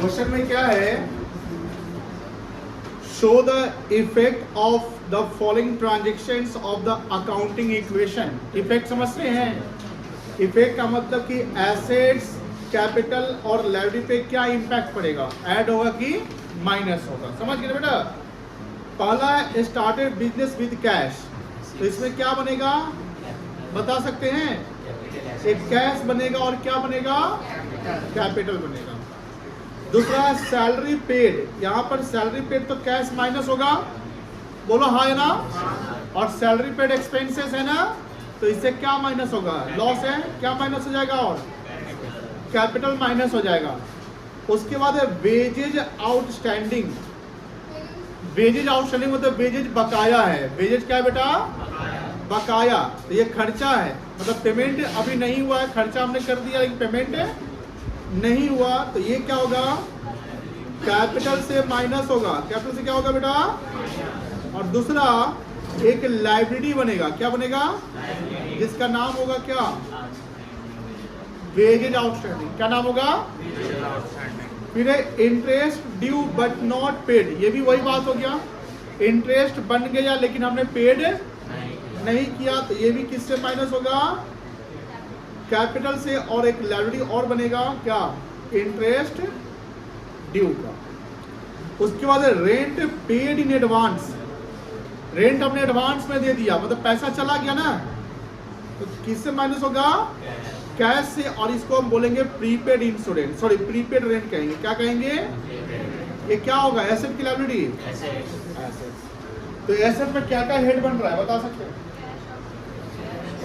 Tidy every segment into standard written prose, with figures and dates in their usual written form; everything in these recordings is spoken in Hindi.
क्वेश्चन में क्या है, show the effect of the following transactions of the accounting equation. Effect समझ रहे हैं? इफेक्ट का मतलब कि एसेट्स, कैपिटल और लायबिलिटी पे क्या इंपैक्ट पड़ेगा, ऐड होगा कि माइनस होगा। समझ गए बेटा? पहला स्टार्टेड बिजनेस विद कैश, तो इसमें क्या बनेगा बता सकते हैं? एक कैश बनेगा और क्या बनेगा, कैपिटल बनेगा। दूसरा सैलरी पेड, यहाँ पर सैलरी पेड तो कैश माइनस होगा, बोलो हाँ है ना, और सैलरी पेड एक्सपेंसेस है ना, तो इससे क्या माइनस होगा, लॉस है, क्या माइनस हो जाएगा और कैपिटल माइनस हो जाएगा। उसके बाद है वेजेज आउटस्टैंडिंग। वेजेज आउटस्टैंडिंग मतलब वेजेज बकाया है। वेजेज क्या है बेटा, बकाया। तो ये खर्चा है, मतलब पेमेंट अभी नहीं हुआ है, खर्चा हमने कर दिया लेकिन पेमेंट नहीं हुआ, तो ये क्या होगा, कैपिटल से माइनस होगा। कैपिटल से क्या होगा बेटा, और दूसरा एक लायबिलिटी बनेगा, क्या बनेगा, जिसका नाम होगा क्या, वेजेज आउटस्टैंडिंग। क्या नाम होगा, फिर interest due but not paid, ये भी वही बात हो गया, इंटरेस्ट बन गया लेकिन हमने पेड नहीं किया, तो ये भी किससे माइनस होगा, कैपिटल से। और एक लायबिलिटी और बनेगा क्या, इंटरेस्ट ड्यू का। उसके बाद rent paid in advance, rent हमने एडवांस में दे दिया, मतलब पैसा चला गया ना, तो किससे माइनस होगा, कैश से। और इसको हम बोलेंगे prepaid insurance, sorry prepaid rent कहेंगे। क्या कहेंगे, ये क्या होगा, एसेट की लायबिलिटी, एसेट। तो एसेट में क्या क्या हेड बन रहा है बता सकते हैं?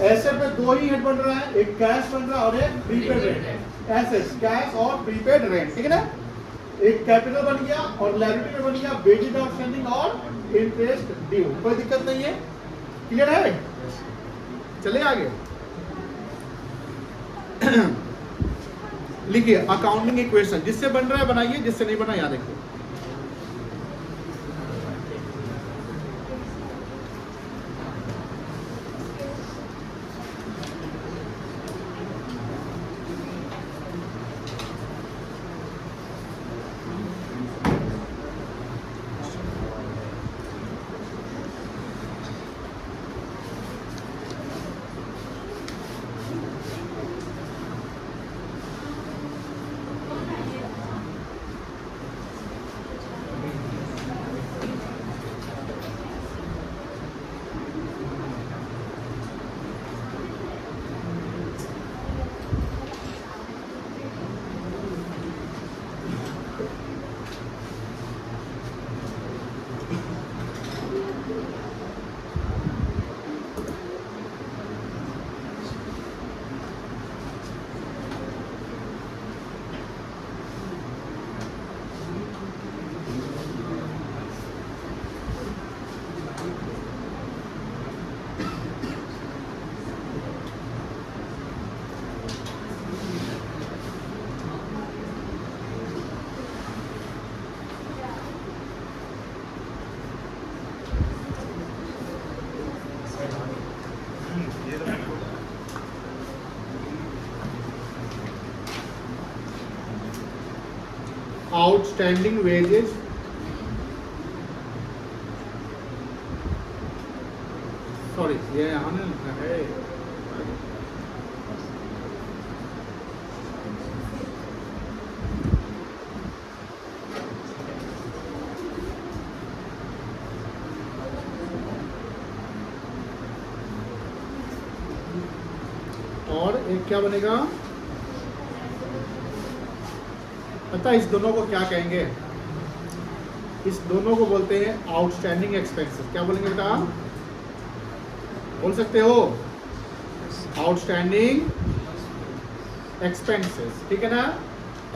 एसेट में दो ही हेड बन रहा है, एक कैश बन रहा है और एक प्रीपेड रेंट। एसेट कैश और प्रीपेड रेंट, ठीक है ना। एक कैपिटल बन गया और लायबिलिटी में बन गया वेजेज आउटस्टैंडिंग और इंटरेस्ट ड्यू। कोई दिक्कत नहीं है, क्लियर है? चलिए आगे लिखिए अकाउंटिंग इक्वेशन, जिससे बन रहा है बनाइए, जिससे नहीं बना याद रखिए। आउटस्टैंडिंग वेजेस, सॉरी ये यहाँ ने लिखा है, और एक क्या बनेगा पता है, इस दोनों को क्या कहेंगे, इस दोनों को बोलते हैं आउटस्टैंडिंग एक्सपेंसेस। क्या बोलेंगे बेटा, बोल सकते हो, आउटस्टैंडिंग एक्सपेंसेस, ठीक है ना।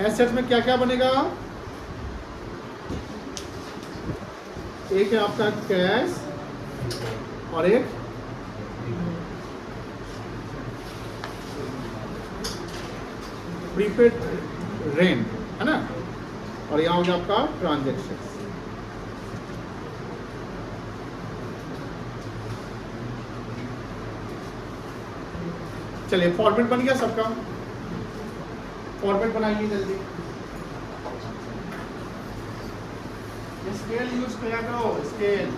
एसेट में क्या क्या बनेगा, एक है आपका कैश और एक प्रीपेड रेंट, है ना, और यहाँ हो गया आपका ट्रांजेक्शन। चलिए फॉर्मेट बन गया सबका, फॉर्मेट बनाइए जल्दी। स्केल यूज किया करो, स्केल।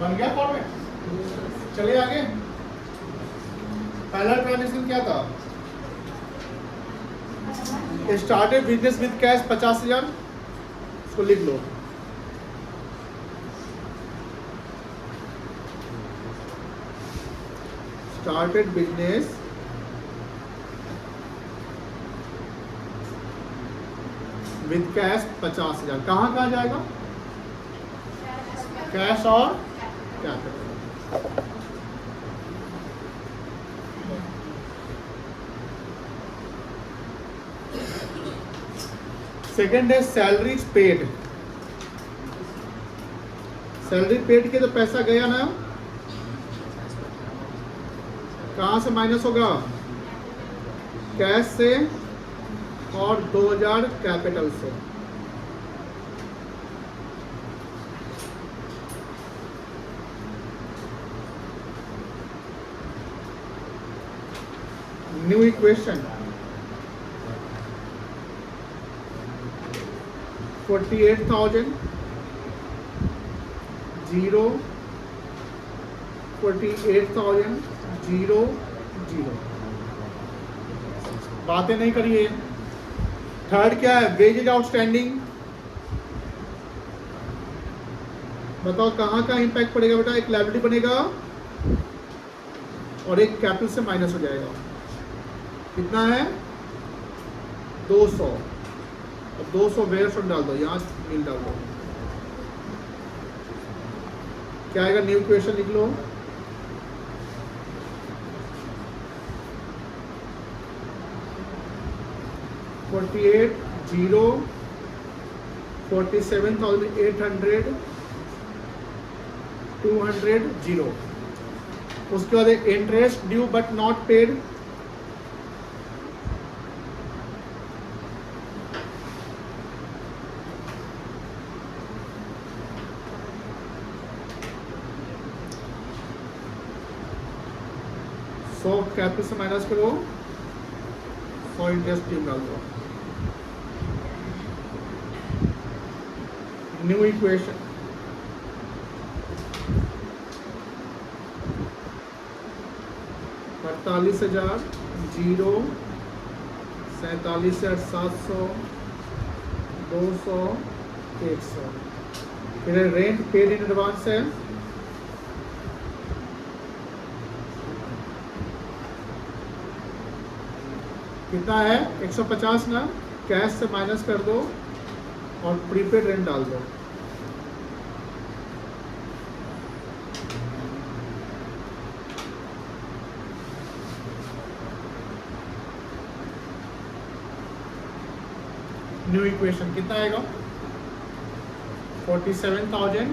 बन गया फॉर्मेट। चलिए आगे। पहला ट्रांजेक्शन क्या था? स्टार्टेड बिजनेस विद कैश 50,000, इसको लिख लो। स्टार्टेड बिजनेस विद कैश 50,000, कहाँ कहाँ जाएगा? कैश और कैपिटल। सेकेंड है सैलरीज पेड। सैलरी पेड के तो पैसा गया ना, कहां से माइनस होगा? कैश से और 2000 कैपिटल से। New equation 48,000 0 48,000 0 0। बातें नहीं करिए। थर्ड क्या है? Wages outstanding. बताओ कहाँ का इम्पैक्ट पड़ेगा बेटा? एक लायबिलिटी बनेगा और एक कैपिटल से माइनस हो जाएगा। कितना है? 200। अब 200 वेयर फ्रॉम डाल दो, यहाँ मिल डाल दो। क्या आएगा? न्यू इक्वेशन लिख लो। $48,000 47,800 200 0। उसके बाद interest due but not paid, सौ कैपिटल से माइनस करो, 100 इंटरेस्ट ड्यू डाल दो। New equation 48,000 0 47,000 700 200 100। फिर रेंट पेड इन एडवांस है, कितना है? 150 ना, कैश से माइनस कर दो और प्रीपेड रेंट डाल दो। न्यू इक्वेशन कितना आएगा? 47,000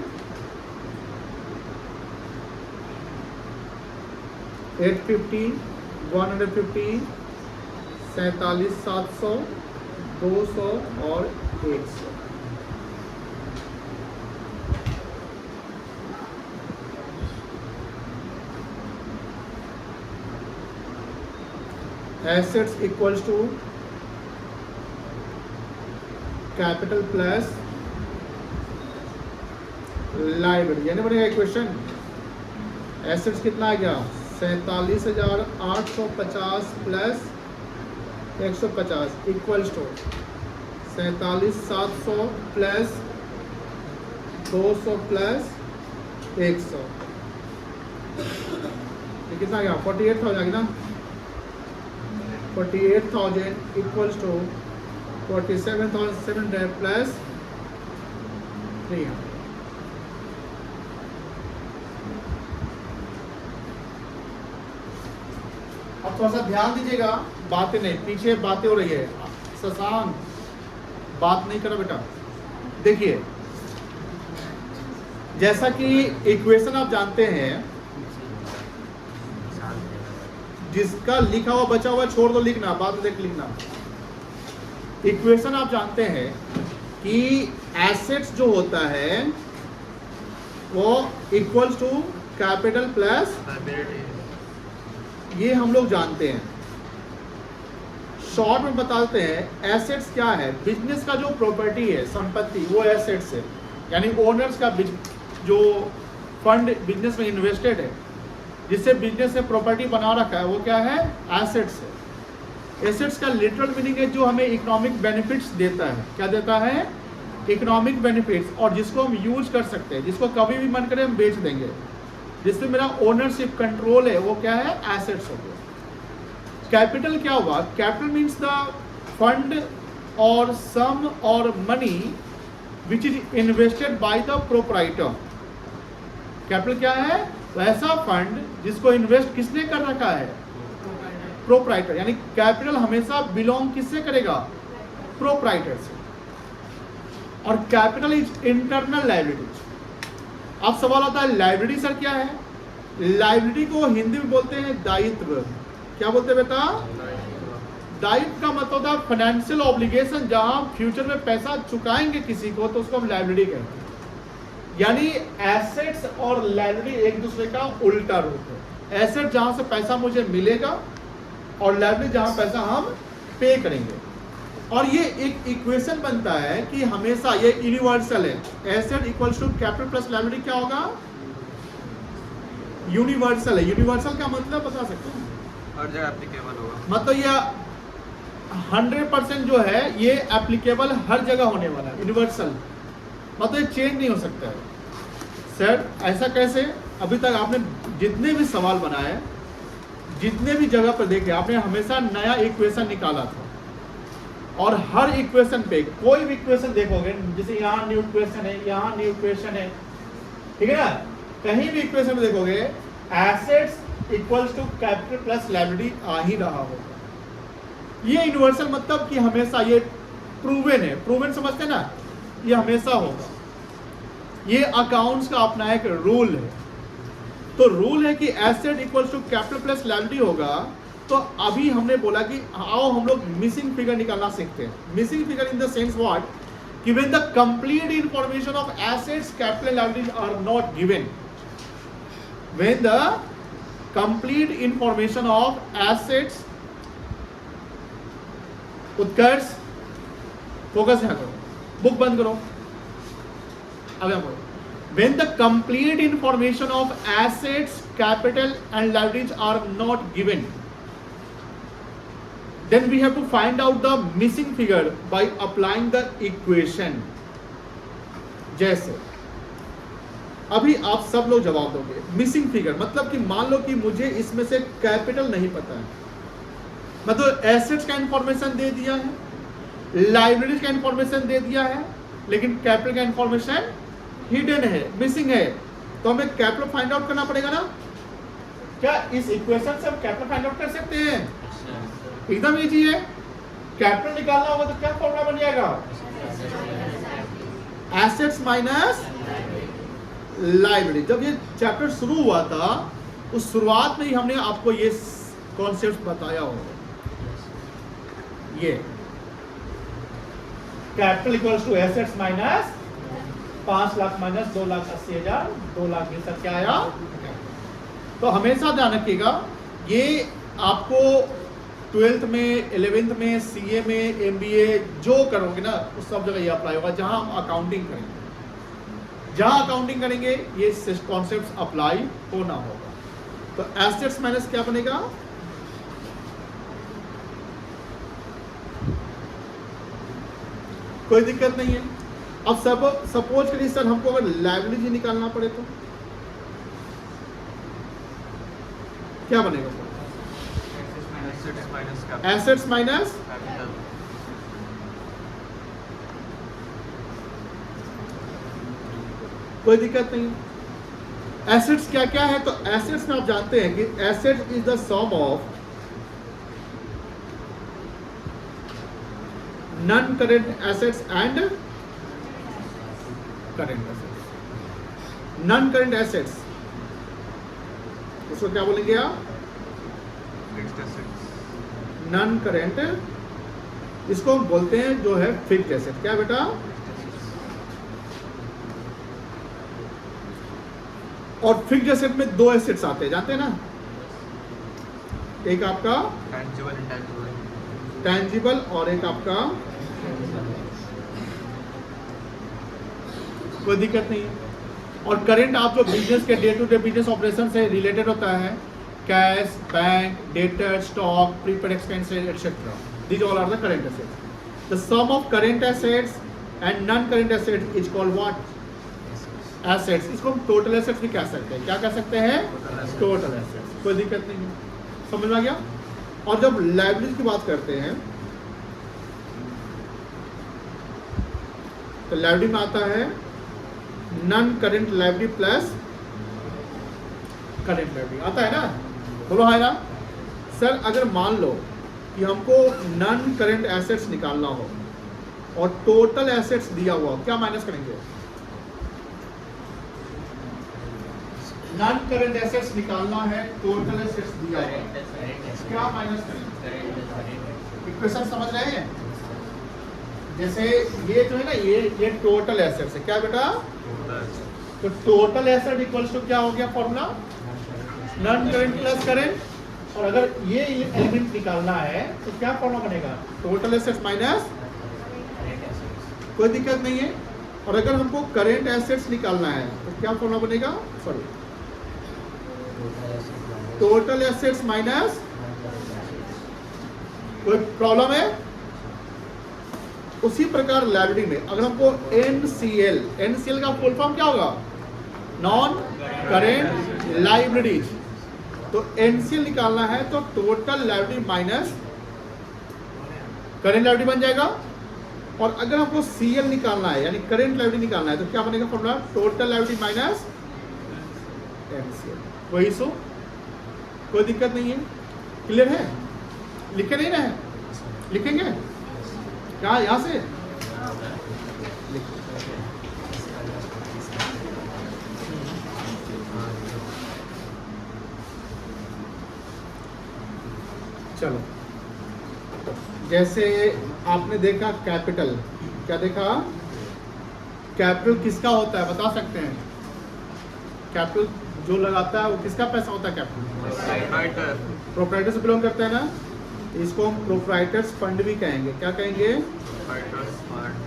850 150 47,700 200 और 100। Assets equals to capital plus liability, यानी बनेगा इक्वेशन। एसेट्स कितना आ गया? 47,850 plus 150 equals to 47,700 plus 200 plus 100। ये कितना आ गया? 48,000 आ गया ना। 48,000 इक्वल्स टू 47,700 प्लस 300। अब थोड़ा सा ध्यान दीजिएगा, बातें नहीं, पीछे बातें हो रही है। शशांक बात नहीं करो बेटा। देखिए, जैसा कि इक्वेशन आप जानते हैं, जिसका लिखा हुआ बचा हुआ छोड़ दो, लिखना बाद में देख लिखना। इक्वेशन आप जानते हैं कि एसेट्स जो होता है वो इक्वल्स टू कैपिटल प्लस, ये हम लोग जानते हैं। शॉर्ट में बताते हैं एसेट्स क्या है। बिजनेस का जो प्रॉपर्टी है, संपत्ति, वो एसेट्स है। यानी ओनर्स का जो फंड बिजनेस में इन्वेस्टेड है, जिससे बिजनेस से प्रॉपर्टी बना रखा है, वो क्या है? एसेट्स है। एसेट्स का लिटरल मीनिंग है जो हमें इकोनॉमिक बेनिफिट्स देता है। क्या देता है? इकोनॉमिक बेनिफिट्स, और जिसको हम यूज कर सकते हैं, जिसको कभी भी मन करे हम बेच देंगे, जिसमें मेरा ओनरशिप कंट्रोल है, वो क्या है? एसेट्स हो गया। कैपिटल क्या हुआ? कैपिटल मीन्स द फंड और सम और money which is invested by the proprietor. Capital क्या है? वैसा फंड जिसको इन्वेस्ट किसने कर रखा है? प्रोप्राइटर। यानी कैपिटल हमेशा बिलोंग किससे करेगा? प्रोप्राइटर से। और कैपिटल इज इंटरनल लायबिलिटी। अब सवाल आता है लायबिलिटी सर क्या है? लायबिलिटी को हिंदी में बोलते हैं दायित्व। क्या बोलते हैं बेटा? दायित्व का मतलब होता है फाइनेंशियल ऑब्लिगेशन, जहां फ्यूचर में पैसा चुकाएंगे किसी को, तो उसको हम लायबिलिटी कहते हैं। यानी एसेट्स और लायबिलिटी एक दूसरे का उल्टा रूप है। एसेट जहां से पैसा मुझे मिलेगा और लायबिलिटी जहां पैसा हम पे करेंगे। और ये एक इक्वेशन बनता है कि हमेशा ये यूनिवर्सल है। Asset equals to capital plus liability क्या होगा? यूनिवर्सल है। यूनिवर्सल का मतलब बता सकते हैं? हर जगह एप्लीकेबल होगा। मतलब ये 100% जो है ये एप्लीकेबल हर जगह होने वाला है। यूनिवर्सल मतलब ये चेंज नहीं हो सकता है। सर ऐसा कैसे? अभी तक आपने जितने भी सवाल बनाए, जितने भी जगह पर देखे, आपने हमेशा नया इक्वेशन निकाला था। और हर इक्वेशन पे कोई भी इक्वेशन देखोगे, जैसे यहाँ न्यू इक्वेशन है, यहाँ न्यू इक्वेशन है, ठीक है ना? कहीं भी इक्वेशन में देखोगे assets equals to capital plus liability आ ही रहा होगा। ये यूनिवर्सल मतलब कि हमेशा ये प्रूवन है। प्रूवन समझते हैं ना? ये हमेशा होगा। ये अकाउंट्स का अपना एक रूल है। तो रूल है कि asset equals to capital plus liability होगा। तो अभी हमने बोला कि आओ हम लोग मिसिंग फिगर निकालना सीखते हैं। Missing figure in the sense what? कि when the complete information of assets capital liabilities are not given, when the complete information of assets, Utkarsh focus यहाँ करो, बुक बंद करो। अब यहाँ बोलो, when the complete information of assets, capital and liabilities are not given, then we have to find out the missing figure by applying the equation। जैसे अभी आप सब लोग जवाब दोगे मिसिंग फिगर मतलब कि मान लो कि मुझे इसमें से कैपिटल नहीं पता है, मतलब एसेट्स का इंफॉर्मेशन दे दिया है, लायबिलिटीज का इंफॉर्मेशन दे दिया है, लेकिन कैपिटल का इंफॉर्मेशन हिडन है, मिसिंग है। तो हमें कैपिटल फाइंड आउट करना पड़ेगा ना? क्या इस इक्वेशन से हम कैपिटल फाइंड आउट कर सकते हैं? एकदम इजी है। कैपिटल निकालना होगा तो क्या फॉर्मूला बन जाएगा? Assets minus liability. जब ये चैप्टर शुरू हुआ था, उस शुरुआत में ही हमने आपको ये कॉन्सेप्ट बताया होगा। ये capital equals to assets minus 5 lakh minus 2,80,000, 2 lakh ये सब क्या आया? तो हमेशा ध्यान रखिएगा, ये आपको 12th में, 11th में, CA में, MBA जो करोगे ना, उस सब जगह ये अप्लाई होगा। जहां हम अकाउंटिंग करेंगे, जहां अकाउंटिंग करेंगे ये कॉन्सेप्ट्स अप्लाई होना होगा। तो एसेट्स माइनस क्या बनेगा? कोई दिक्कत नहीं है। अब सपोज करिए सर हमको अगर लायबिलिटी निकालना पड़े तो क्या बनेगा? एसेट्स माइनस कोई दिक्कत नहीं। एसेट्स क्या क्या है? तो एसेट्स में आप जानते हैं कि assets is the sum of non current assets and current assets. Non current assets उसको क्या बोलेंगे आप? Fixed assets. नॉन करेंट, इसको हम बोलते हैं जो है फिक्स्ड एसेट। क्या बेटा? और फिक्स्ड एसेट में दो एसेट्स आते हैं, जानते हैं ना? एक आपका टैंजिबल इंटैंजिबल। टैंजिबल और एक आपका, कोई दिक्कत नहीं है। और करंट आप जो बिजनेस के day to day business operation से रिलेटेड होता है, cash, bank, debtor, stock, prepaid expenses etcetera, these all are the current assets. The sum of current assets and non current assets is called what? Assets. इसको हम टोटल एसेट्स भी कह सकते हैं। क्या कह सकते हैं? Total assets. कोई दिक्कत नहीं है, समझ में आ गया? और जब लायबिलिटी की बात करते हैं तो लायबिलिटी में आता है non current liability plus current liability, आता है ना? बोलो है ना? सर अगर मान लो कि हमको नॉन करेंट एसेट्स निकालना हो और टोटल एसेट्स दिया हुआ, क्या माइनस करेंगे? नॉन करेंट एसेट्स निकालना है, टोटल एसेट्स दिया हुआ, क्या माइनस करेंगे? इक्वेशन समझ रहे हैं? जैसे ये जो है ना, ये टोटल एसेट्स है। क्या बेटा? तो टोटल एसेट इक्वल्स टू क्या हो गया formula? Non current plus current. और अगर ये एलिमेंट निकालना है तो क्या फॉर्मूला बनेगा? टोटल एसेट्स माइनस, कोई दिक्कत नहीं है। और अगर हमको करेंट एसेट्स निकालना है तो क्या फॉर्मूला बनेगा? सॉरी, टोटल एसेट्स माइनस, कोई प्रॉब्लम है? उसी प्रकार लायबिलिटी में अगर हमको NCL का फुल फॉर्म क्या होगा? Non current liabilities. तो NCL निकालना है तो total liability minus current liability बन जाएगा। और अगर हमको CL निकालना है यानी करेंट लायबिलिटी निकालना है तो क्या बनेगा formula? Total liability minus NCL। वही सो, कोई दिक्कत नहीं है। क्लियर है? लिखे नहीं रहे? लिखेंगे क्या यहां से? चलो, जैसे आपने देखा कैपिटल, क्या देखा? कैपिटल किसका होता है बता सकते हैं? कैपिटल जो लगाता है वो किसका पैसा होता है? कैपिटल प्रोप्राइटर से बिलोंग करता है ना? इसको हम प्रोप्राइटर्स फंड भी कहेंगे। क्या कहेंगे?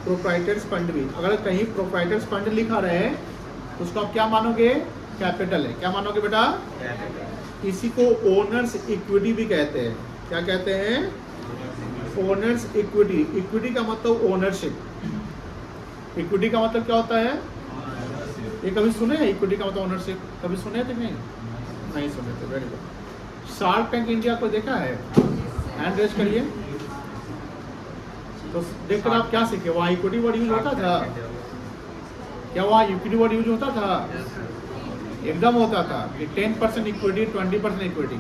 प्रोप्राइटर्स फंड भी। अगर कहीं प्रोप्राइटर्स फंड लिखा रहे तो उसको आप क्या मानोगे? कैपिटल है। क्या मानोगे बेटा? इसी को ओनर्स इक्विटी भी कहते हैं। क्या कहते हैं? Owners equity. इक्विटी का मतलब ओनरशिप। इक्विटी का मतलब क्या होता है? ये कभी सुने हैं? इक्विटी का मतलब ओनरशिप कभी सुने थे? नहीं सुने थे। Very good. Shark tank India को देखा है? हैंड रेज करिए। तो देखकर आप क्या सीखे? वहाँ इक्विटी वर्ड यूज होता था? क्या वहाँ इक्विटी वर्ड यूज होता था? एकदम होता था कि 10% इक्विटी, 20% इक्विटी।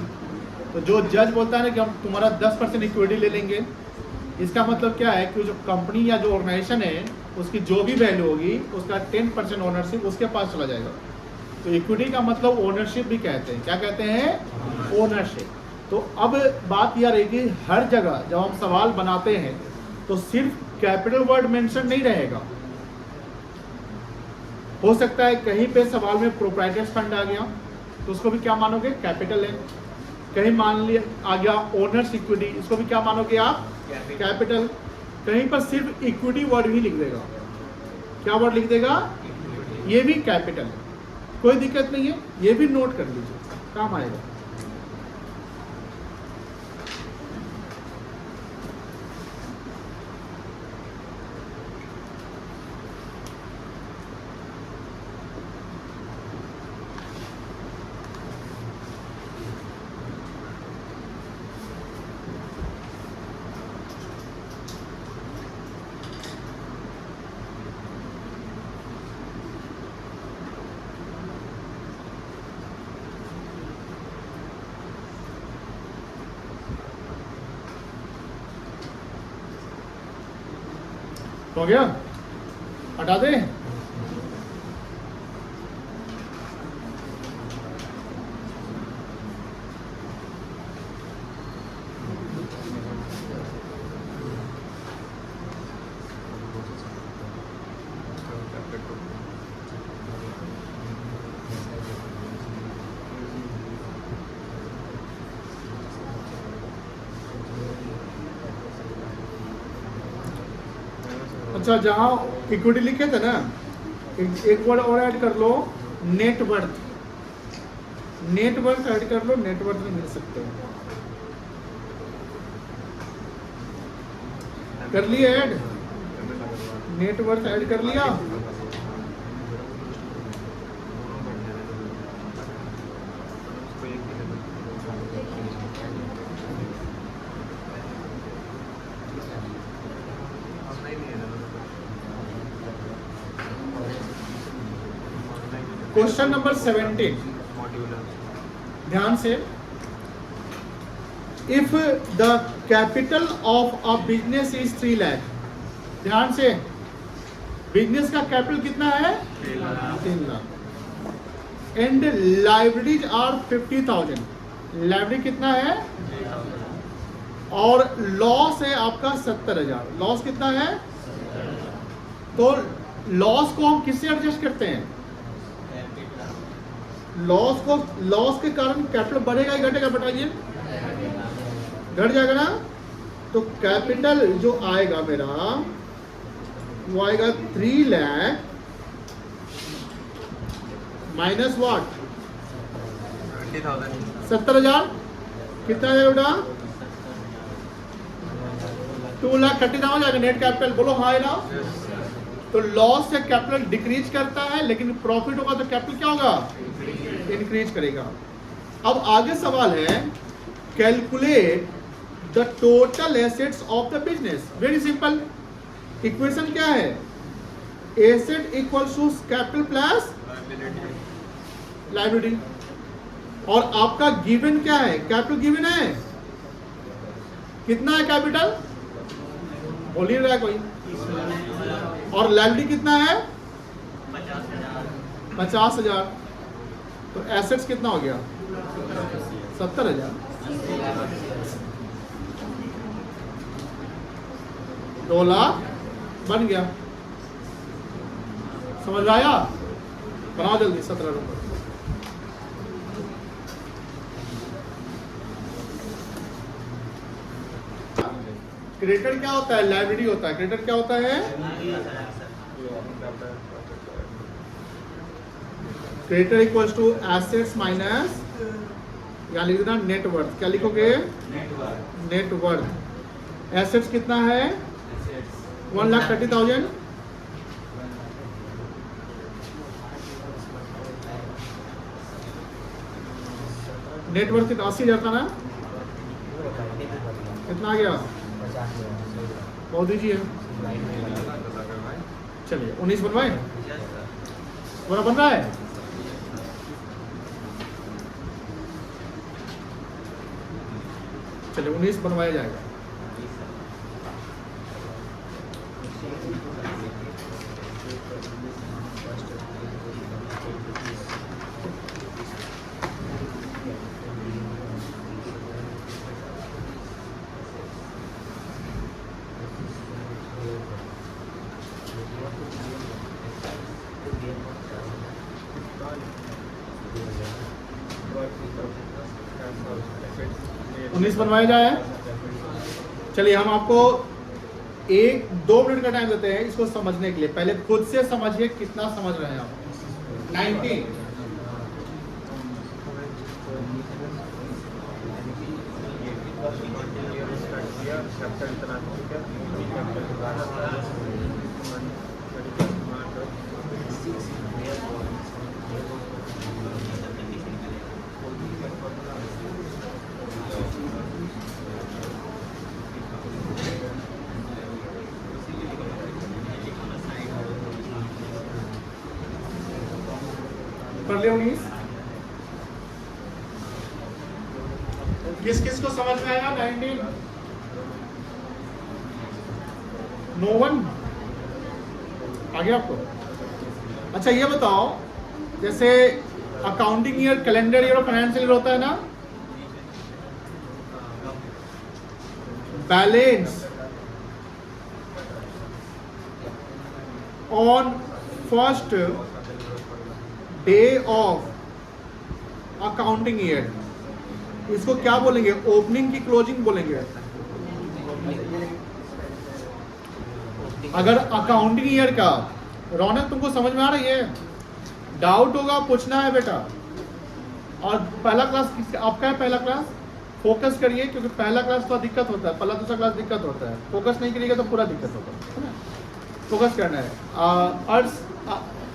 तो जो जज बोलता है ना कि हम तुम्हारा 10% इक्विटी ले लेंगे, इसका मतलब क्या है कि जो कंपनी या जो ऑर्गेनाइजेशन है उसकी जो भी वैल्यू होगी उसका 10% ओनरशिप उसके पास चला जाएगा। तो इक्विटी का मतलब ओनरशिप भी कहते हैं। क्या कहते हैं? ओनरशिप। तो अब बात यह रही कि हर जगह जब हम सवाल बनाते हैं तो सिर्फ कैपिटल वर्ड मेंशन नहीं रहेगा। हो सकता है कहीं पे सवाल में प्रोप्राइटर्स फंड आ गया तो उसको भी क्या मानोगे? कैपिटल है। कहीं मान लिया आ गया ओनर्स इक्विटी, इसको भी क्या मानोगे आप? कैपिटल। कहीं पर सिर्फ इक्विटी वर्ड ही लिख देगा। क्या वर्ड लिख देगा? ये भी कैपिटल है। कोई दिक्कत नहीं है, ये भी नोट कर लीजिए, काम आएगा। हो गया, हटा दे। अच्छा, जहाँ इक्विटी लिखे थे ना, एक वर्ड और ऐड कर लो, नेटवर्थ। नेटवर्थ ऐड कर लो, नेटवर्थ में मिल सकते हो। कर लिया ऐड, नेटवर्थ ऐड कर लिया। क्वेश्चन नंबर 17, ध्यान से। If the capital of a business is 3 lakh, ध्यान से, बिजनेस का कैपिटल कितना है? 3 lakh. And liabilities are 50,000, liability कितना है? और लॉस है आपका 70,000। लॉस कितना है? तो लॉस को हम किससे एडजस्ट करते हैं? लॉस के कारण कैपिटल बढ़ेगा या घटेगा? बताइए, घट जाएगा ना। तो कैपिटल जो आएगा मेरा वो आएगा 3 लाख माइनस व्हाट? 70,000। कितना है बेटा? 2,30,000 हो जाएगा नेट कैपिटल। बोलो हाँ ना। तो लॉस से कैपिटल डिक्रीज करता है, लेकिन प्रॉफिट होगा तो कैपिटल क्या होगा? इंक्रीज करेगा। अब आगे सवाल है, calculate the total assets of the business. Very simple, equation क्या है? Asset equals to capital plus liability. और आपका गिवन क्या है? कैपिटल गिवन है, कितना है कैपिटल? बोलिए रहा है कोई। और लायबिलिटी कितना है? 50,000। तो एसेट्स कितना हो गया? 70,000। 2 लाख बन गया। समझ आया? बनाओ जल्दी। 17 रुपये। क्रेडिटर क्या होता है? लायबिलिटी होता है। क्रेडिटर क्या होता है? Creditor equals to assets minus, यहाँ लिख देना नेटवर्थ। क्या लिखोगे? नेटवर्थ। एसेट्स कितना है? 1,30,000। नेटवर्थ कितना? 80,000 था ना? कितना आ गया? बहुत दीजिए। चलिए 19 बनवाए। पूरा बन रहा है। चलिए 19 बनवाया जाएगा। बनवाया जाए। चलिए हम आपको 1-2 मिनट का टाइम देते हैं इसको समझने के लिए। पहले खुद से समझिए कितना समझ रहे हैं आप। 19 कर लिया। 19 किस किस को समझ में आया? 19 नो वन। आगे आपको अच्छा ये बताओ, जैसे अकाउंटिंग ईयर, कैलेंडर ईयर और फाइनेंशियल ईयर होता है ना, balance on first day of accounting year, इसको क्या बोलेंगे? ओपनिंग की क्लोजिंग बोलेंगे? अगर अकाउंटिंग ईयर का, रौनक तुमको समझ में आ रही है? डाउट होगा पूछना है बेटा। और पहला क्लास आपका है, पहला क्लास फोकस करिए, क्योंकि पहला क्लास थोड़ा दिक्कत होता है, पहला दूसरा क्लास दिक्कत होता है, फोकस नहीं करिएगा तो पूरा दिक्कत होगा, है ना? फोकस करना है। अर्श,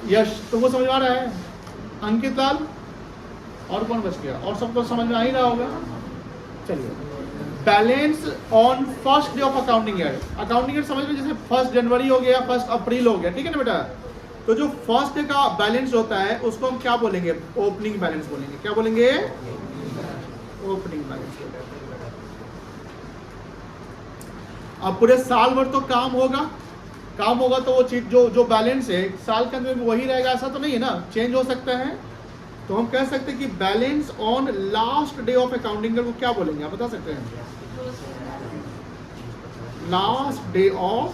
यश तुमको समझ में आ रहा है? अंकित लाल और कौन बच गया? और सबको समझ में आ ही रहा होगा। चलिए, balance on first day of accounting year. Accounting year समझ में, जैसे 1 जनवरी हो गया, 1 अप्रैल हो गया, ठीक है ना बेटा? तो जो फर्स्ट डे का बैलेंस होता है उसको हम क्या बोलेंगे? ओपनिंग बैलेंस बोलेंगे। क्या बोलेंगे? Opening balance. अब पूरे साल भर तो काम होगा तो वो चीज जो बैलेंस है साल के अंदर वही रहेगा, ऐसा तो नहीं है ना, चेंज हो सकता है। तो हम कह सकते हैं कि balance on last day of accounting year को क्या बोलेंगे? आप बता सकते हैं? Last day of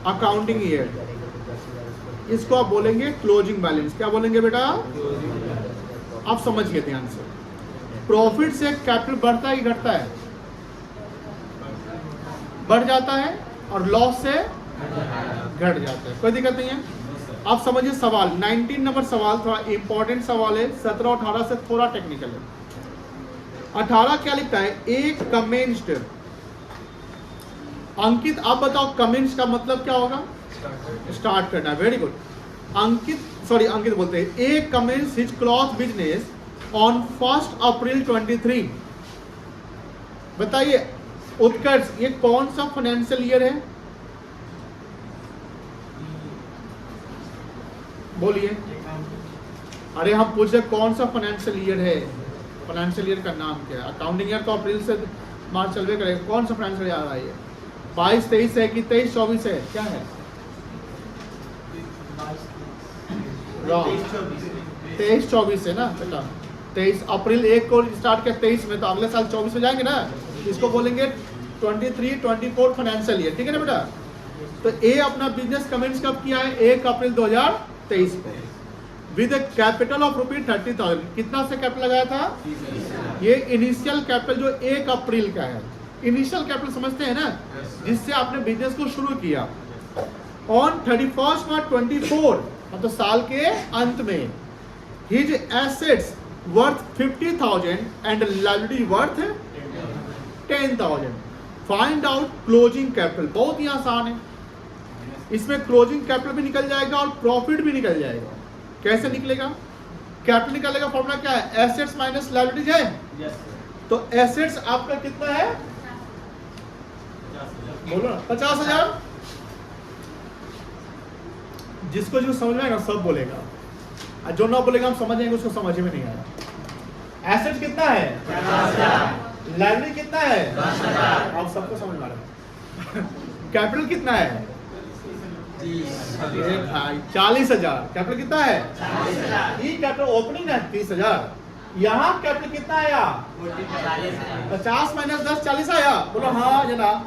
accounting year, इसको आप बोलेंगे क्लोजिंग बैलेंस। क्या बोलेंगे बेटा? आप समझिए ध्यान से। प्रॉफिट से कैपिटल बढ़ता है कि घटता है? बढ़ जाता है। और लॉस से घट जाता है, कोई दिक्कत नहीं है। आप समझिए सवाल 19 नंबर सवाल थोड़ा इंपॉर्टेंट सवाल है, 17 और 18 से थोड़ा टेक्निकल है। 18 क्या लिखता है? एक कमेंस्ड। अंकित आप बताओ कमेंट्स का मतलब क्या होगा? स्टार्ट करना। Very good. अंकित बोलते हैं A comments his cloth business on 1 April 23। बताइए उत्कर्ष, ये कौन सा फाइनेंशियल ईयर है? बोलिए। अरे हम पूछ रहे कौन सा फाइनेंशियल ईयर है? फाइनेंशियल ईयर का नाम क्या है? अकाउंटिंग ईयर तो अप्रैल से मार्च चलवे करेगा। कौन सा फाइनेंशियल ईयर आ रहा है? 22-23 है कि 23-24 है? क्या है? 23-24 है ना बेटा। 23 अप्रैल 1 को स्टार्ट किया 23 में, तो अगले साल 24 में जाएंगे ना, इसको बोलेंगे 23-24 फाइनेंशियल ईयर, ठीक है ना बेटा? तो ए अपना बिजनेस कमेंट्स कब किया है? 1 अप्रैल 2023 को विद कैपिटल ऑफ ₹30,000। कितना से कैपिटल लगाया था? ये इनिशियल कैपिटल जो 1 अप्रैल का है, इनिशियल कैपिटल समझते हैं ना, जिससे आपने बिजनेस को शुरू किया। ऑन 31 मार्च 24, मतलब साल के अंत में, his assets worth 50,000 and liability worth 10,000। Find out closing capital. बहुत ही आसान है, इसमें क्लोजिंग कैपिटल भी निकल जाएगा और प्रॉफिट भी निकल जाएगा। कैसे निकलेगा? कैपिटल निकलेगा, फॉर्मूला क्या है? एसेट्स माइनस लायबिलिटीज है। तो एसेट्स आपका कितना है? बोलो ना, 50,000। जिसको जो समझ में आएगा सब बोलेगा, और जो ना बोलेगा हम समझ जाएंगे उसको समझ में नहीं आया। एसेट कितना है? 50,000। लायबिलिटी कितना है? 10,000। आप सबको समझ में आ रहा है। कैपिटल कितना है? 40,000। कैपिटल कितना है? 40,000। ये कैपिटल ओपनिंग है 30,000। यहाँ कैपिटल कितना आया? 50 माइनस 10 40 आया। बोलो हाँ जनाब।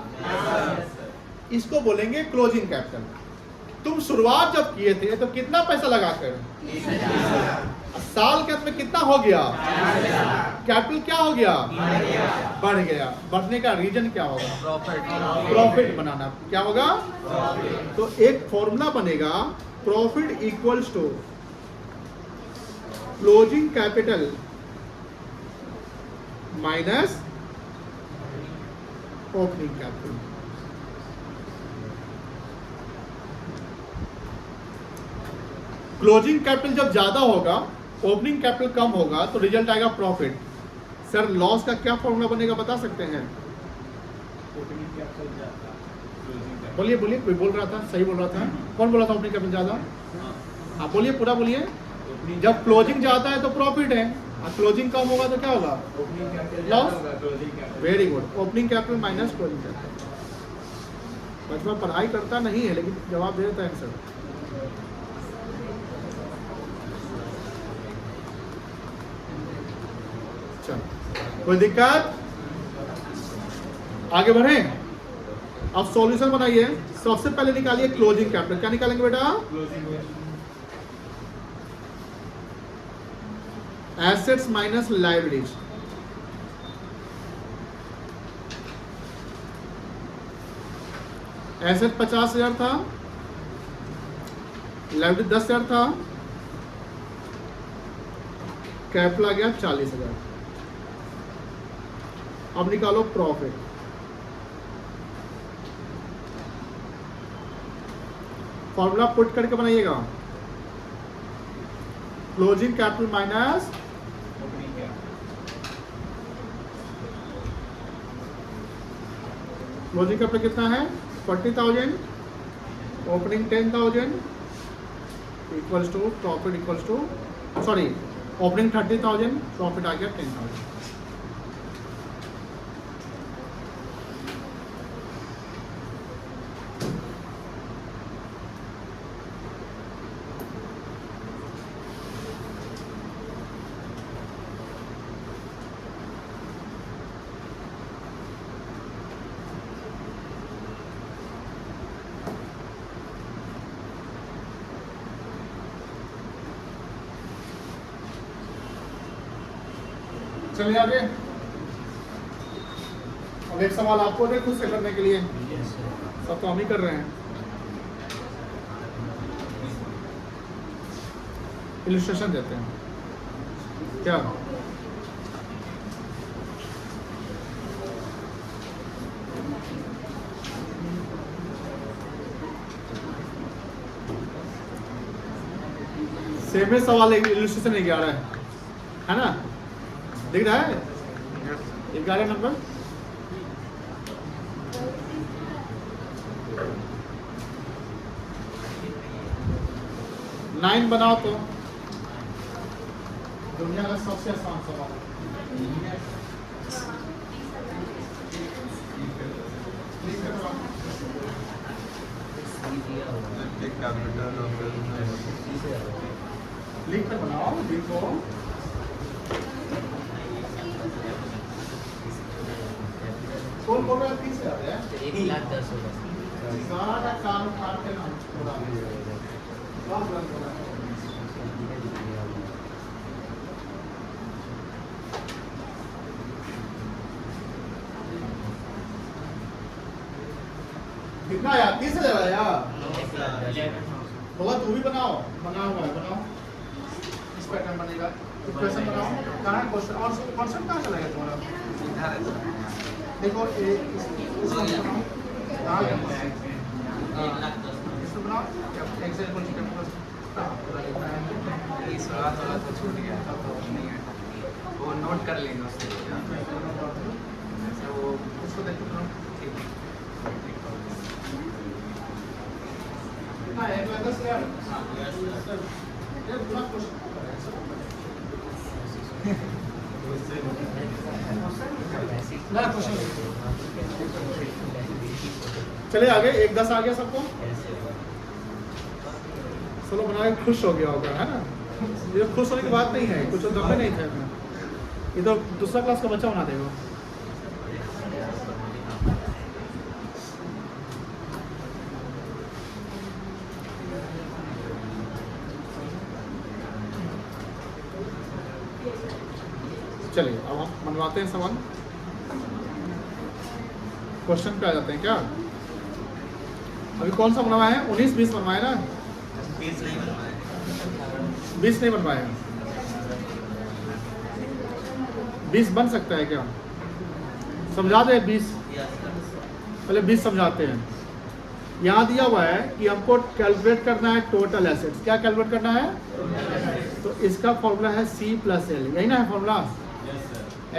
इसको बोलेंगे क्लोजिंग कैपिटल। तुम शुरुआत जब किए थे तो कितना पैसा लगाकर? 30,000। साल के अंत में कितना हो गया? कैपिटल क्या हो गया? बढ़ गया। बढ़ने का रीजन क्या होगा? प्रॉफिट बनाना। क्या होगा? तो एक फॉर्मूला बनेगा, profit equals to closing capital minus opening capital. Closing capital जब ज्यादा होगा, ओपनिंग कैपिटल कम होगा, तो रिजल्ट आएगा प्रॉफिट। सर लॉस का क्या फॉर्मूला बनेगा बता सकते हैं? बोलिए बोलिए, कोई बोल रहा था, सही बोल रहा था। कौन बोला था ओपनिंग कैपिटल ज्यादा? आप बोलिए, पूरा बोलिए। जब क्लोजिंग ज्यादा है तो प्रॉफिट है, और क्लोजिंग कम होगा तो क्या होगा? Loss. Very good, opening capital minus closing capital. बचपन पढ़ाई करता नहीं है लेकिन जवाब दे देता है आंसर। चलो कोई दिक्कत? आगे बढ़े। अब सॉल्यूशन बनाइए। सबसे पहले निकालिए क्लोजिंग कैपिटल। क्या निकालेंगे बेटा? Assets minus liabilities. एसेट 50,000 था, लायबिलिटी 10,000 था, कैपिटल आ गया 40,000। अब निकालो प्रॉफिट। फॉर्मूला पुट करके बनाइएगा। Closing capital minus closing capital कितना है? 40,000, opening 10,000 equals to profit equals to, sorry opening 30,000, profit आ गया 10,000। चलिए आगे। अब एक सवाल आपको दे खुद से करने के लिए। सब तो हम ही कर रहे हैं। इलस्ट्रेशन देते हैं क्या? सेम ही सवाल इलस्ट्रेशन 11 है ना? दिख रहा है 11 नंबर। नाइन बनाओ तो दुनिया का सबसे आसान सवाल। लिख कर बनाओ। लिखो कौन बोल रहा है? 30 आ रहा है। 1,10,000 सारा काम काट के नाम छोड़ा कितना आया? 30,000 आया। होगा तू भी बनाओ। बना हुआ है, बनाओ। इस पैटर्न बनेगा। क्वेश्चन बनाओ। कहाँ है क्वेश्चन? और कॉन्सेप्ट कहाँ चला गया तुम्हारा? देखो इसको बनाओ। कहाँ है क्वेश्चन? इसको बनाओ। एक्सेल को चिकन प्लस पूरा लिखना है। इस वाला तो छूट गया था तो नहीं है, वो नोट कर लेंगे उससे। वो इसको देखो बनाओ। ठीक है। कितना है? 1,10,000। ये पूरा क्वेश्चन ना क्वेश्चन। चलिए आगे। 1,10 आ गया सबको। चलो बना के खुश हो गया होगा, है ना? ये खुश होने की बात नहीं है, कुछ दम में नहीं थे। ये तो दूसरा क्लास का बच्चा बना देगा। चलिए अब हम बनवाते हैं सवाल। क्वेश्चन पे आ जाते हैं क्या? अभी कौन सा बनवाया है? 19, 20 बनवाया ना? 20 नहीं बनवाए। 20 नहीं बनवाया। 20 बन सकता है क्या? समझा दे 20। पहले 20 समझाते हैं। यहाँ दिया हुआ है कि हमको कैलकुलेट करना है टोटल एसेट्स। क्या कैलकुलेट करना है? तो इसका फॉर्मूला है C + L। यही ना है फॉर्मूला?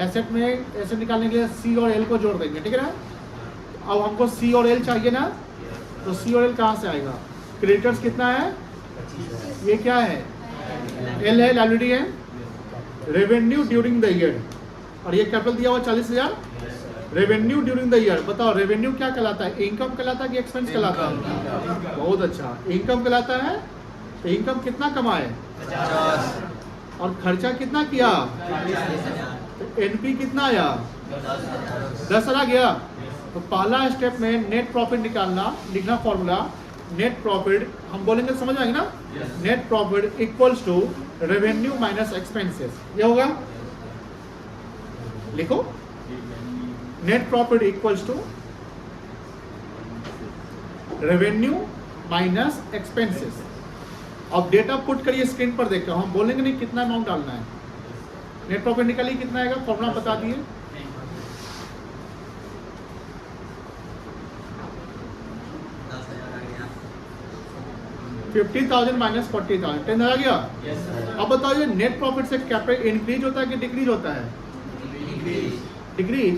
एसेट में एसेट निकालने के लिए C और L को जोड़ देंगे, ठीक है ना? अब हमको C और L चाहिए ना, तो C और L कहाँ से आएगा? क्रेडिटर्स कितना है? ये क्या है? L है, लायबिलिटी है। रेवेन्यू ड्यूरिंग द ईयर, और ये कैपिटल दिया हुआ 40,000। रेवेन्यू ड्यूरिंग द ईयर, बताओ रेवेन्यू क्या कहलाता है, इनकम कहलाता है कि एक्सपेंस कहलाता है? बहुत अच्छा, इनकम कहलाता है। तो इनकम कितना कमाए, 50, और खर्चा कितना किया, तो एनपी कितना आया, 10 गया। तो पहला स्टेप में नेट प्रॉफिट निकालना, लिखना फॉर्मूला, नेट प्रॉफिट हम बोलेंगे समझ आएंगे ना, net profit equals to revenue minus expenses, ये होगा, लिखो net profit equals to revenue minus expenses. अब डेटा पुट करिए स्क्रीन पर देखकर, हम बोलेंगे नहीं कितना अमाउंट डालना है। नेट प्रॉफिट निकालिए, कितना आएगा, फॉर्मूला बता दिए, $50,000 माइनस 40,000, 10,000 आ गया। अब बताओ ये नेट प्रॉफिट से कैपिटल इंक्रीज होता है कि डिक्रीज होता है? Decrease,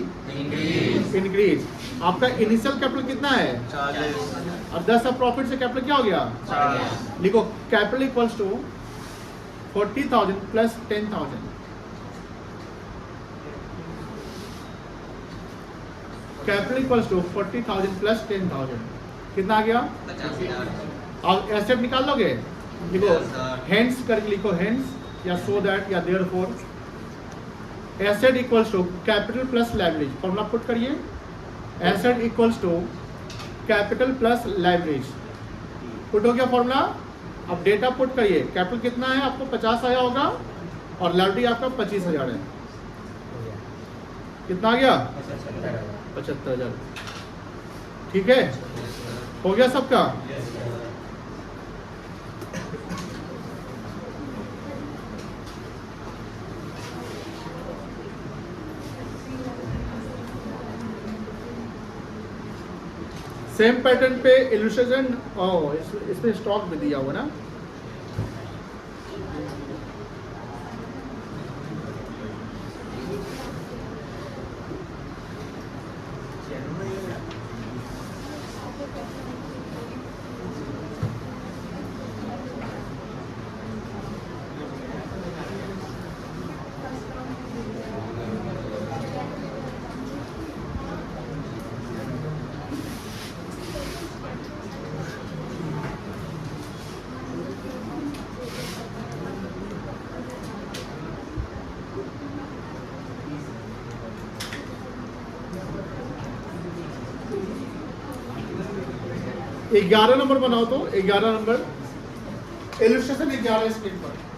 increase. आपका इनिशियल कैपिटल कितना है, 40, और 10 प्रॉफिट से कैपिटल क्या हो गया, 40, लिखो capital equals to 40,000 plus 10,000। Capital equals to 40,000 plus 10,000, कितना आ गया? 50,000, अब एसेट निकाल लोगे, लिखो Yes, sir. हेंस करके लिखो, हेंस या सो दैट या therefore. Asset equals to capital plus liability, formula put करिए, asset equals to capital plus liability, put हो गया फॉर्मूला। अब डेटा पुट करिए, कैपिटल कितना है आपको 50 आया होगा, और लाइबिलिटी आपका 25,000 है, कितना आ गया, 75,000। ठीक है, हो गया सबका। सेम पैटर्न पे इलस्ट्रेशन, इसमें स्टॉक भी दिया हुआ ना, ग्यारह नंबर बनाओ, तो 11 नंबर इलस्ट्रेशन 11 स्क्रीन पर।